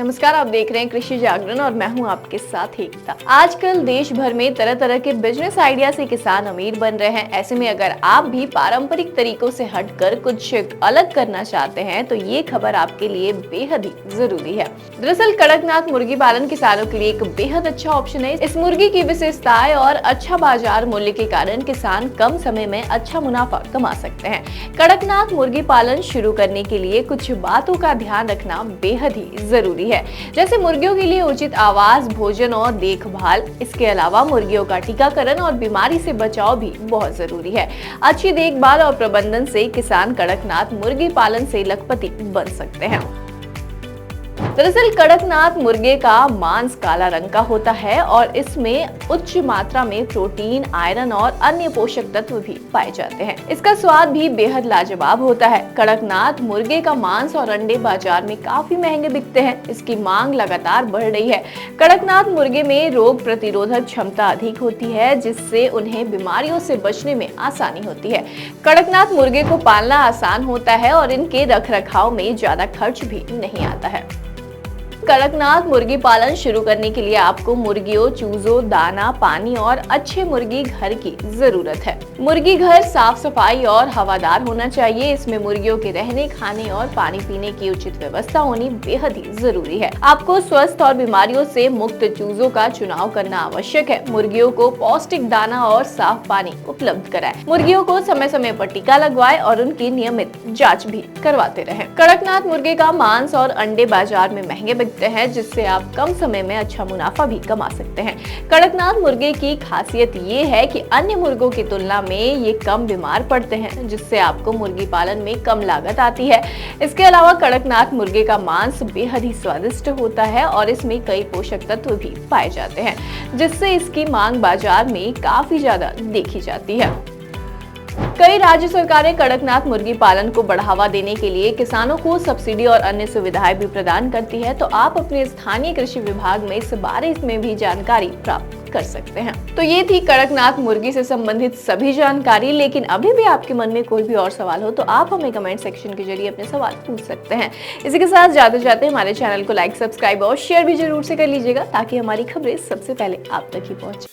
नमस्कार, आप देख रहे हैं कृषि जागरण और मैं हूं आपके साथ एकता। आजकल देश भर में तरह तरह के बिजनेस आइडिया से किसान अमीर बन रहे हैं। ऐसे में अगर आप भी पारंपरिक तरीकों से हटकर कुछ अलग करना चाहते हैं तो ये खबर आपके लिए बेहद ही जरूरी है। दरअसल कड़कनाथ मुर्गी पालन किसानों के लिए एक बेहद अच्छा ऑप्शन है। इस मुर्गी की विशेषताएं और अच्छा बाजार मूल्य के कारण किसान कम समय में अच्छा मुनाफा कमा सकते हैं। कड़कनाथ मुर्गी पालन शुरू करने के लिए कुछ बातों का ध्यान रखना बेहद ही जरूरी है, जैसे मुर्गियों के लिए उचित आवास, भोजन और देखभाल। इसके अलावा मुर्गियों का टीकाकरण और बीमारी से बचाव भी बहुत जरूरी है। अच्छी देखभाल और प्रबंधन से किसान कड़कनाथ मुर्गी पालन से लखपति बन सकते हैं। दरअसल कड़कनाथ मुर्गे का मांस काला रंग का होता है और इसमें उच्च मात्रा में प्रोटीन, आयरन और अन्य पोषक तत्व भी पाए जाते हैं। इसका स्वाद भी बेहद लाजवाब होता है। कड़कनाथ मुर्गे का मांस और अंडे बाजार में काफी महंगे बिकते हैं। इसकी मांग लगातार बढ़ रही है। कड़कनाथ मुर्गे में रोग प्रतिरोधक क्षमता अधिक होती है, जिससे उन्हें बीमारियों से बचने में आसानी होती है। कड़कनाथ मुर्गे को पालना आसान होता है और इनके रखरखाव में ज्यादा खर्च भी नहीं आता है। कड़कनाथ मुर्गी पालन शुरू करने के लिए आपको मुर्गियों, चूजों, दाना, पानी और अच्छे मुर्गी घर की जरूरत है। मुर्गी घर साफ सफाई और हवादार होना चाहिए। इसमें मुर्गियों के रहने, खाने और पानी पीने की उचित व्यवस्था होनी बेहद ही जरूरी है। आपको स्वस्थ और बीमारियों से मुक्त चूजों का चुनाव करना आवश्यक है। मुर्गियों को पौष्टिक दाना और साफ पानी उपलब्ध कराएं। मुर्गियों को समय समय पर टीका लगवाएं और उनकी नियमित जाँच भी करवाते रहें। कड़कनाथ मुर्गे का मांस और अंडे बाजार में महंगे हैं, जिससे आप कम समय में अच्छा मुनाफा भी कमा सकते हैं। कड़कनाथ मुर्गे की खासियत ये है कि अन्य मुर्गों की तुलना में ये कम बीमार पड़ते हैं, जिससे आपको मुर्गी पालन में कम लागत आती है। इसके अलावा कड़कनाथ मुर्गे का मांस बेहद ही स्वादिष्ट होता है और इसमें कई पोषक तत्व भी पाए जाते हैं, जिससे इसकी मांग बाजार में काफी ज्यादा देखी जाती है। कई राज्य सरकारें कड़कनाथ मुर्गी पालन को बढ़ावा देने के लिए किसानों को सब्सिडी और अन्य सुविधाएं भी प्रदान करती है, तो आप अपने स्थानीय कृषि विभाग में इस बारे में भी जानकारी प्राप्त कर सकते हैं। तो ये थी कड़कनाथ मुर्गी से संबंधित सभी जानकारी। लेकिन अभी भी आपके मन में कोई भी और सवाल हो तो आप हमें कमेंट सेक्शन के जरिए अपने सवाल पूछ सकते हैं। इसी के साथ जाते जाते हमारे चैनल को लाइक, सब्सक्राइब और शेयर भी जरूर से कर लीजिएगा, ताकि हमारी खबरें सबसे पहले आप तक ही पहुंचे।